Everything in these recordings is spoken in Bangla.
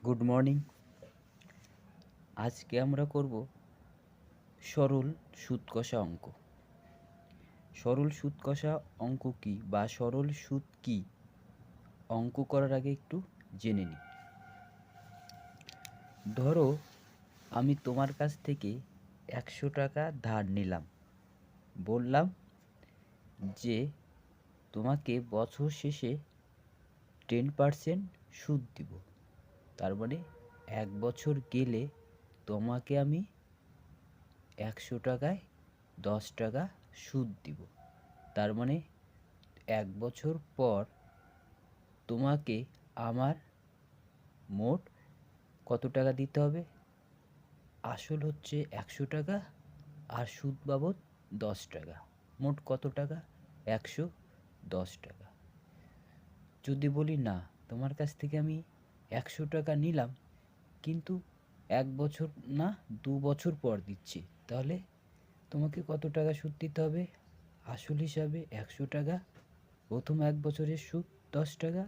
Good morning. আজকে আমরা করব সরল সুদ কষা অঙ্ক। সরল সুদ কষা অঙ্ক কী বা সরল সুদ কী অঙ্ক করার আগে একটু জেনে নিই। ধরো আমি তোমার কাছ থেকে 100 টাকা ধার নিলাম, বললাম যে তোমাকে বছর শেষে 10% সুদ দিব। তার মানে 1 বছর গেলে তোমাকে আমি 100 টাকায় 10 টাকা সুদ দিব। তার মানে 1 বছর পর তোমাকে আমার মোট কত টাকা দিতে হবে? আসল হচ্ছে 100 টাকা আর সুদ বাবদ 10 টাকা। মোট কত টাকা? 110 টাকা। যদি বলি না, তোমার কাছ থেকে আমি 100 টাকা নিলাম, কিন্তু 1 বছর না 2 বছর পর দিচ্ছি, তাহলে তোমাকে কত টাকা সুদ দিতে হবে? আসল হিসাবে 100 টাকা, প্রথম 1 বছরের সুদ 10 টাকা,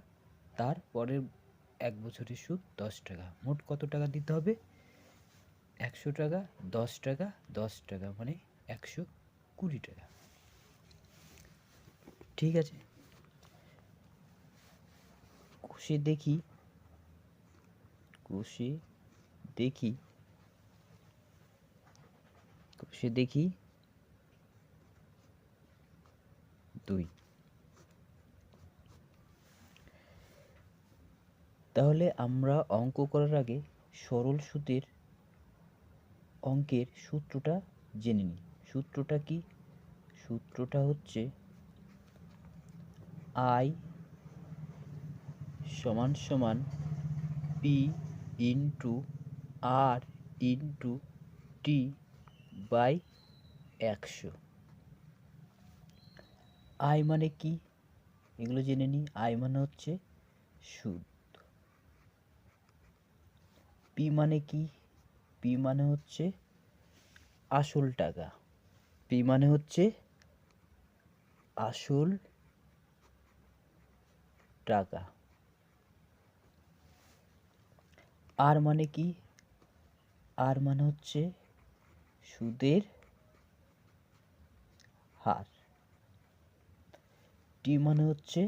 তার পরের 1 বছরের সুদ 10 টাকা। মোট কত টাকা দিতে হবে? 100 টাকা 10 টাকা 10 টাকা মানে 120 টাকা। ঠিক আছে, কষে দেখি কষে দেখি কষে দেখি 2। তাহলে আমরা অঙ্ক করার আগে সরল সুদের অঙ্কের সূত্রটা জেনে নিই। সূত্রটা কি? সূত্রটা হচ্ছে I সমান সমান P into R into T by 100। I মানে কি এগুলো জেনে নিই। I মানে হচ্ছে সুদ। P মানে কি? P মানে হচ্ছে আসল টাকা। P মানে হচ্ছে আসল টাকা। R মানে কি? R মানে হচ্ছে সুদের হার। T মানে হচ্ছে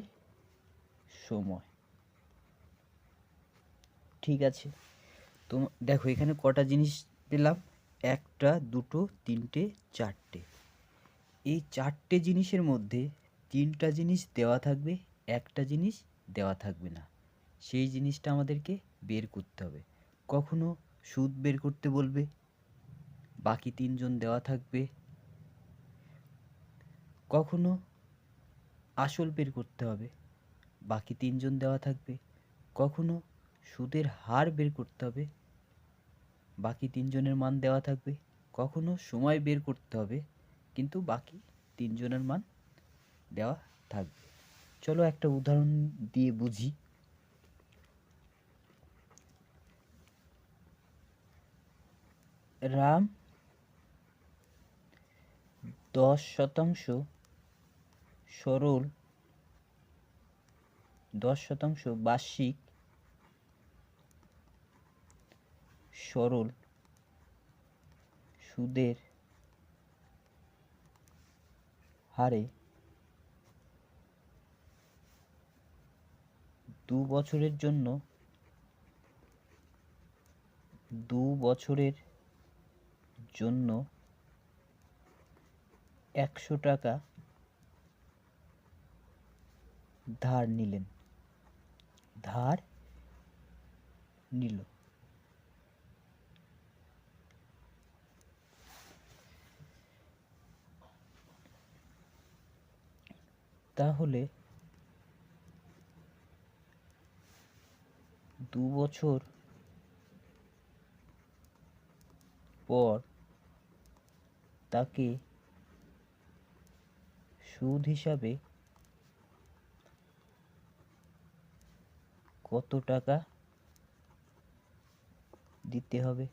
সময়। ঠিক আছে, তো দেখো এখানে কটা জিনিস পেলাম? 1টা 2টো 3টে 4টে। এই 4টে জিনিসের মধ্যে 3টা জিনিস দেওয়া থাকবে, একটা জিনিস দেওয়া থাকবে না। সেই জিনিসটা আমাদেরকে বের করতে হবে। কখনো সুদ বের করতে বলবে, বাকি 3জন দেওয়া থাকবে। কখনো আসল বের করতে হবে, বাকি 3জন দেওয়া থাকবে। কখনো সুদের হার বের করতে হবে, বাকি 3জনের মান দেওয়া থাকবে। কখনো সময় বের করতে হবে, কিন্তু বাকি 3জনের মান দেওয়া থাকবে। চলো একটা উদাহরণ দিয়ে বুঝি। রাম 10% সরল 10% বার্ষিক সরল সুদের হারে 2 বছরের জন্য 100 টাকা ধার নিল। তাহলে 2 বছর পর তাকে সুদ হিসাবে কত টাকা দিতে হবে?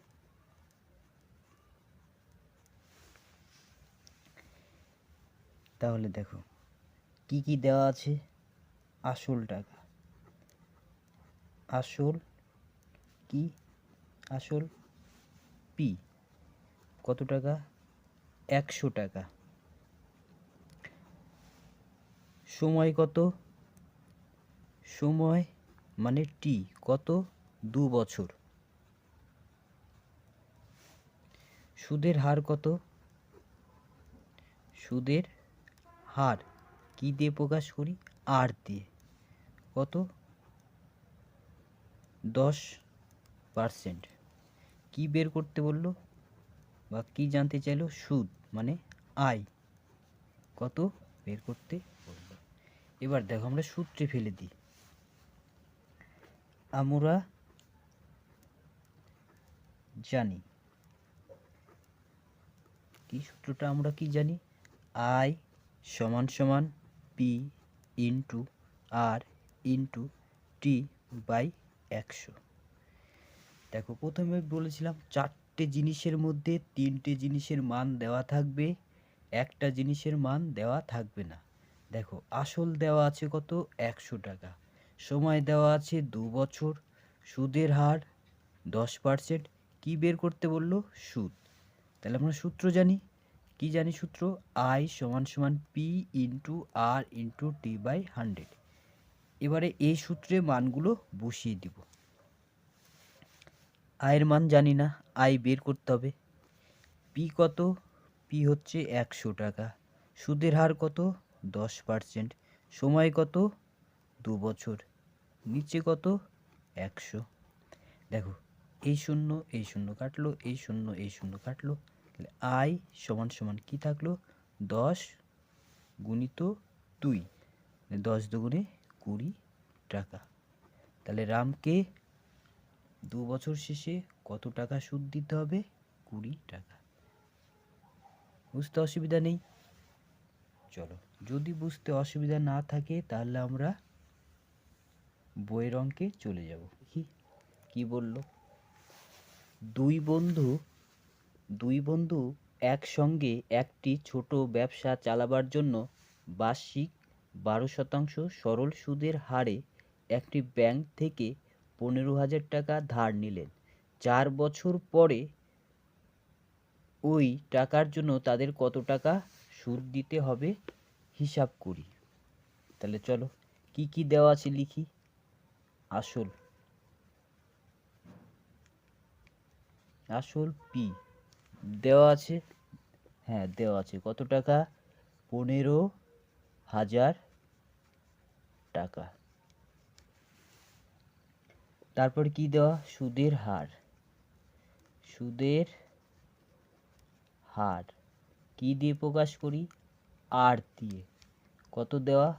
তাহলে দেখো কি কি দেওয়া আছে। আসল টাকা। আসল কি আসল পি কত টাকা 100 টাকা। সময় কত সময় মানে টি কত 2 বছর। সুদের হার কত সুদের হার কি দিয়ে প্রকাশ করি আর দিয়ে কত 10%। কি বের করতে বললো বা কি জানতে চাইলো সুদ মানে আয় কত বের করতে বললো। এবার দেখো আমরা সূত্রে ফেলে দিই। আমরা জানি কি সূত্রটা আমরা কি জানি আই সমান সমান P into R into T by 100। দেখো প্রথমে বলেছিলাম 4টে জিনিসের মধ্যে 3টে জিনিসের মান দেওয়া থাকবে, একটা জিনিসের মান দেওয়া থাকবে না। দেখো আসল দেওয়া আছে কত 100 টাকা, সময় দেওয়া আছে 2 বছর, সুদের হার 10%। কি বের করতে বললো সুদ। তাহলে আমরা সূত্র জানি কি জানি সূত্র আই সমান সমান P into R into T by 100। এবারে এই সূত্রে মানগুলো বসিয়ে দিব। আয়ের মান জানি না, আয় বের করতে হবে। পি কত পি হচ্ছে 100 টাকা, সুদের হার কত 10%, সময় কত 2 বছর, নিচে কত 100। দেখো এই শূন্য কাটলো, এই শূন্য কাটলো, তাহলে আয় সমান সমান কি থাকলো 10 গুণিত 2, 10 দুগুণে 20 টাকা। তাহলে রামকে 2 বছর শেষে কত টাকা সুদ দিতে হবে 20 টাকা। বুঝতে অসুবিধা নেই? চলো যদি বুঝতে অসুবিধা না থাকে তাহলে আমরা বইয়ের অঙ্কে চলে যাব। কি বলল দুই বন্ধু একসঙ্গে একটি ছোট ব্যবসা চালাবার জন্য বার্ষিক 12% সরল সুদের হারে একটি ব্যাংক থেকে 15,000 টাকা ধার নিলেন। 4 বছর পরে ওই টাকার জন্য তাদের কত টাকা সুদ দিতে হবে হিসাব করি। তাহলে চলো কি কি দেওয়া আছে লিখি। আসল পি দেওয়া আছে, হ্যাঁ দেওয়া আছে কত টাকা 15,000 টাকা। তারপর কি দেওয়া সুদের হার কি দিয়ে প্রকাশ করি আর দিয়ে কত দেওয়া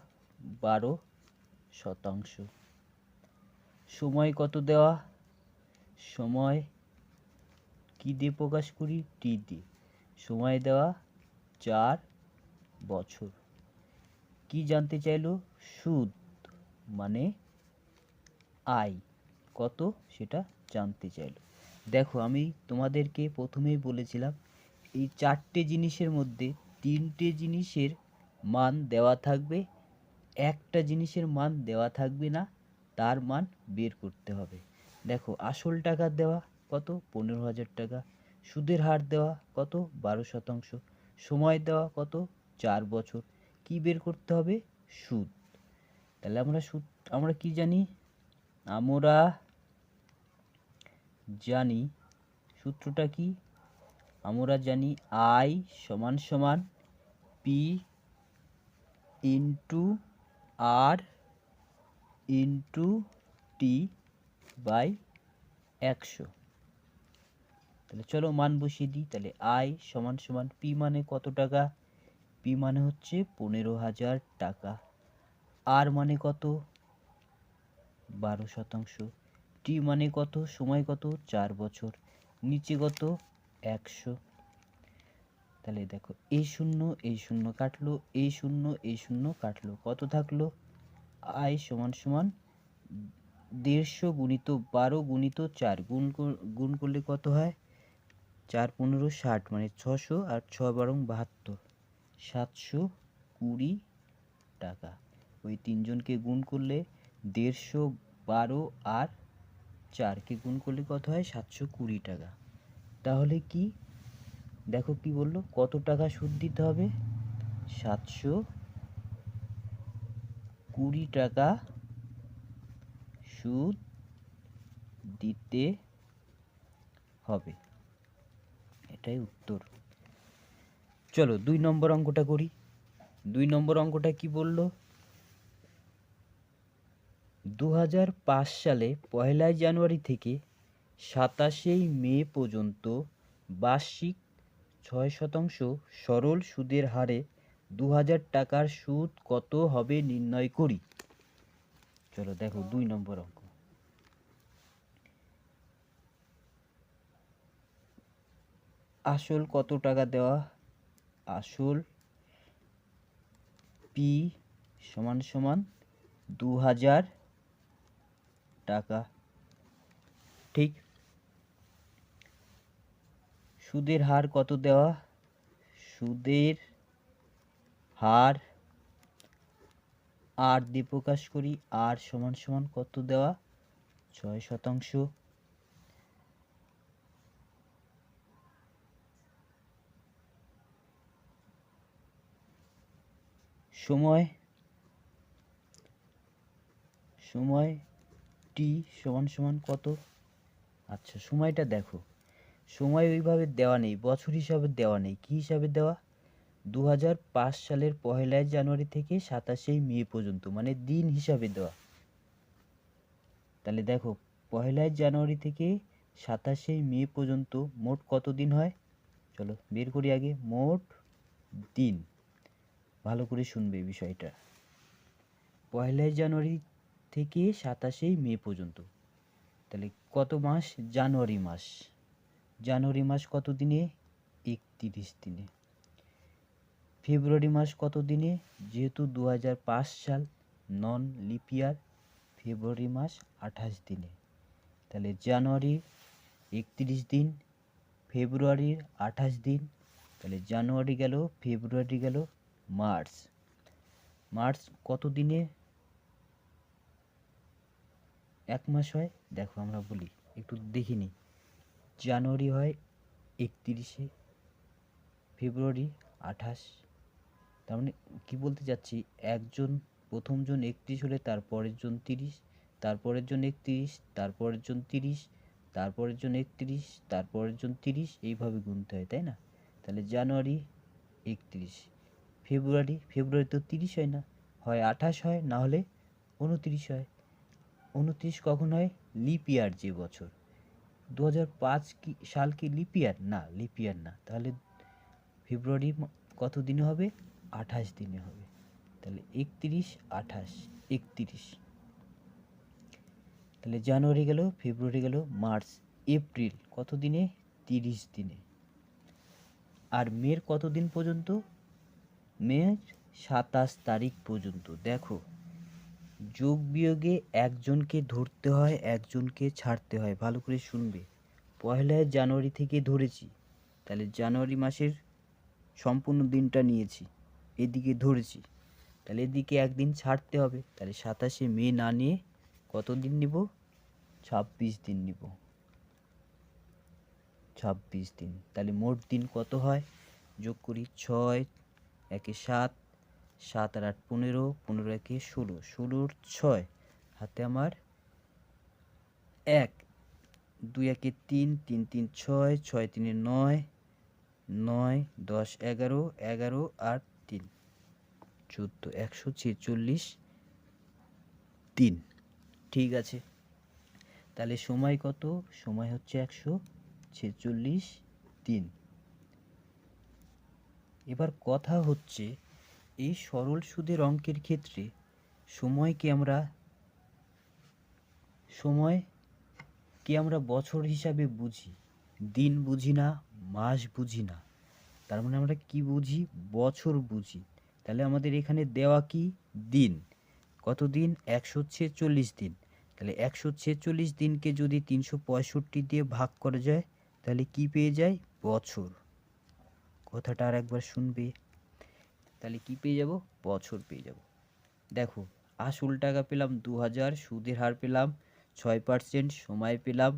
12%। সময় কত দেওয়া সময় কি দিয়ে প্রকাশ করি টি দিয়ে, সময় দেওয়া 4 বছর। কি জানতে চাইলো সুদ মানে আয় কত সেটা জানতে চাইলো। দেখো আমি তোমাদেরকে প্রথমেই বলেছিলাম এই 4টে জিনিসের মধ্যে 3টে জিনিসের মান দেওয়া থাকবে, একটা জিনিসের মান দেওয়া থাকবে না, তার মান বের করতে হবে। দেখো আসল টাকা দেওয়া কত 15,000 টাকা, সুদের হার দেওয়া কত 12%, সময় দেওয়া কত 4 বছর। কি বের করতে হবে সুদ। তাহলে আমরা কি জানি আমরা জানি সূত্রটা কি আমরা জানি আই সমান সমান P into R into T by 100। তাহলে চলো মান বসিয়ে দিই। তাহলে আই সমান সমান পি মানে কত টাকা পি মানে হচ্ছে 15,000 টাকা, আর মানে কত 12%, টি মানে কত সময় কত 4 বছর, নিচে কত 100। তাহলে দেখো এই শূন্য কাটলো, এই শূন্য কাটলো, কত থাকলো আই সমান সমান 150 গুণিত 12 গুণিত 4 গুণ করলে কত হয় 4 15 60 মানে 600 আর 6 12 72 720 টাকা। ওই তিনজনকে গুণ করলে 150 12 আর 4কে গুণ করলে কত হয়? 720 টাকা। তাহলে কি দেখো কি বললো, কত টাকা সুদ দিতে হবে? 720 টাকা সুদ দিতে হবে, এটাই উত্তর। চলো 2 নম্বর অঙ্কটা করি। 2 নম্বর অঙ্কটা কি বললো? 2005 সালে 1 জানুয়ারি থেকে 27 মে পর্যন্ত বার্ষিক 6% সরল সুদের হারে 2000 টাকার সুদ কত হবে নির্ণয় করি। চলো দেখো 2 নম্বর অঙ্ক। আসল কত টাকা দেওয়া? আসল পি সমান সমান 2000 টাকা, ঠিক। সুদের হার কত দেওয়া? সুদের হার আর দিয়ে প্রকাশ করি, আর সমান সমান কত দেওয়া? 6%। সময় সময় টি সমান সমান কত? আচ্ছা সময়টা দেখো, সময় ওইভাবে দেওয়া নেই, বছর হিসাবে দেওয়া নেই, কি হিসাবে দেওয়া? 2005 সালের 1 জানুয়ারি থেকে 27 মে পর্যন্ত, মানে দিন হিসাবে দেওয়া। তাহলে দেখো 1 জানুয়ারি থেকে 27 মে পর্যন্ত মোট কত দিন হয়? চলো বের করি আগে মোট দিন। ভালো করে শুনবে বিষয়টা। 1 জানুয়ারি থেকে 27 মে পর্যন্ত, তাহলে কত মাস? জানুয়ারি মাস। জানুয়ারি মাস কত দিনে? 31 দিনে। ফেব্রুয়ারি মাস কত দিনে? যেহেতু 2005 সাল নন লিপ ইয়ার, ফেব্রুয়ারি মাস 28 দিনে। তাহলে জানুয়ারি 31 দিন, ফেব্রুয়ারির 28 দিন, তাহলে জানুয়ারি গেল, ফেব্রুয়ারি গেল, মার্চ। মার্চ কত দিনে এক মাস হয়? দেখো আমরা বলি, একটু দেখে নিই। জানুয়ারি হয় 31-এ, ফেব্রুয়ারি 28। তার মানে কী বলতে চাচ্ছি, প্রথম জন 31 হলে তারপরের জন 30, তারপরের জন 31, তারপরের জন 30, তারপরের জন 31, তারপরের জন 30, এইভাবে গুনতে হয়, তাই না? তাহলে জানুয়ারি 31, ফেব্রুয়ারি তো 30 হয় না, হয় 28 হয়, না হলে 29 হয়। 29 কখন হয়? লিপ ইয়ার যে বছর। 2005 সাল কি লিপ ইয়ার? না, লিপ ইয়ার না। তাহলে ফেব্রুয়ারি কত দিনে হবে? 28 দিনে হবে। তাহলে 31, 28, 31। তাহলে জানুয়ারি গেল, ফেব্রুয়ারি গেল, মার্চ, এপ্রিল কত দিনে? 30 দিনে। আর মের কত দিন পর্যন্ত? মের 27 তারিখ পর্যন্ত। দেখো যোগ বিয়োগে একজনকে ধরতে হয়, একজনকে ছাড়তে হয়, ভালো করে শুনবে। 1 জানুয়ারি থেকে ধরেছি, তাহলে জানুয়ারি মাসের সম্পূর্ণ দিনটা নিয়েছি, এদিকে ধরেছি, তাহলে এদিকে একদিন ছাড়তে হবে। তাহলে 27 মে না নিয়ে কত দিন নিব? 26 দিন নিব, 26 দিন। তাহলে মোট দিন কত হয়? যোগ করি, 6 একে 7, 7 আর 8 15, 15 একে 16, 16 6, হাতে আমার 1, 2 একে 3, 3 3 6, 6 3 9, 9 10 11, 11 আর 3 14, 146 দিন। ঠিক আছে, তাহলে সময় কত? সময় হচ্ছে 146 দিন। এবার কথা হচ্ছে, এই সরল সুদের অঙ্কের ক্ষেত্রে সময়কে আমরা বছর হিসাবে বুঝি, দিন বুঝি না, মাস বুঝি না। তার মানে আমরা কি বুঝি? বছর বুঝি। তাহলে আমাদের এখানে দেওয়া কি? দিন। কত দিন? 146 দিন। তাহলে 146 দিনকে যদি 365 দিয়ে ভাগ করা যায়, তাহলে কি পেয়ে যায়? বছর। কথাটা আর একবার শুনবে, তাহলে কি পেয়ে যাব? বছর পেয়ে যাব। দেখো আসল টাকা পেলাম 2000, সুদের হার পেলাম 6% সময় পেলাম।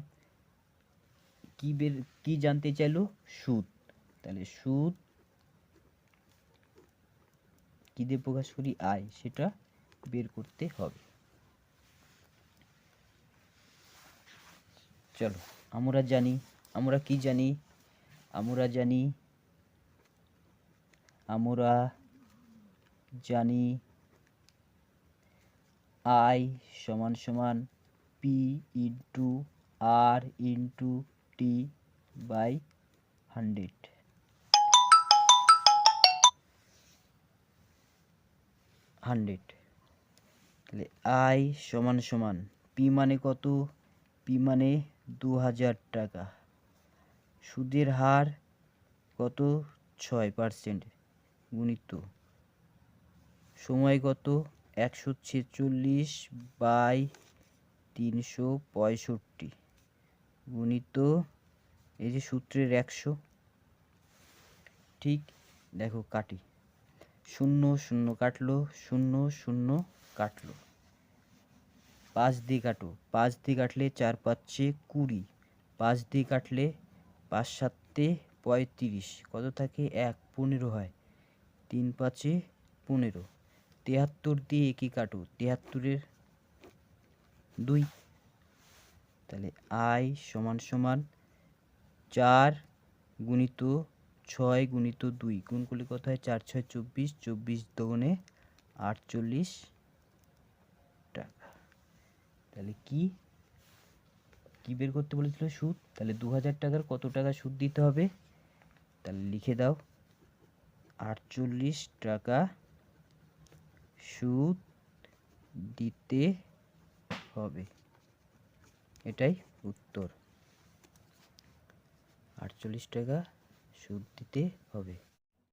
কি জানতে চাইলো? সুদ। তাহলে সুদ কি দিয়ে প্রকাশ করি? আয়, সেটা বের করতে হবে। চলো আমরা কি জানি? আমরা জানি আই সমান সমান P into R into T by 100। তাহলে আই সমান সমান পি মানে কত? পি মানে 2000 টাকা। সুদের হার কত? 6% গুণিত সময় কত? 146 বাই 365 গুণিত এই যে সূত্রের 100। ঠিক, দেখো কাটি। 0 0 কাটলো, 0 0 কাটলো। 5 দিয়ে কাটো, 5 দিয়ে কাটলে 4 5 20, 5 দিয়ে কাটলে 5 7 35, কত থাকে? 1 15 হয়। 3 5 15। 73 দিয়ে একে কাটো, 73 2। তাহলে আই সমান সমান 4 গুণিত 6 গুণিত 2 গুণ করলে কত হয়? 4 6 24, 24 দুগুণে 48 টাকা। তাহলে কি বের করতে বলেছিল? সুদ। তাহলে 2000 টাকার কত টাকা সুদ দিতে হবে? তাহলে লিখে দাও, 48 টাকা সুদ দিতে হবে। এটাই উত্তর, 48 টাকা সুদ দিতে হবে।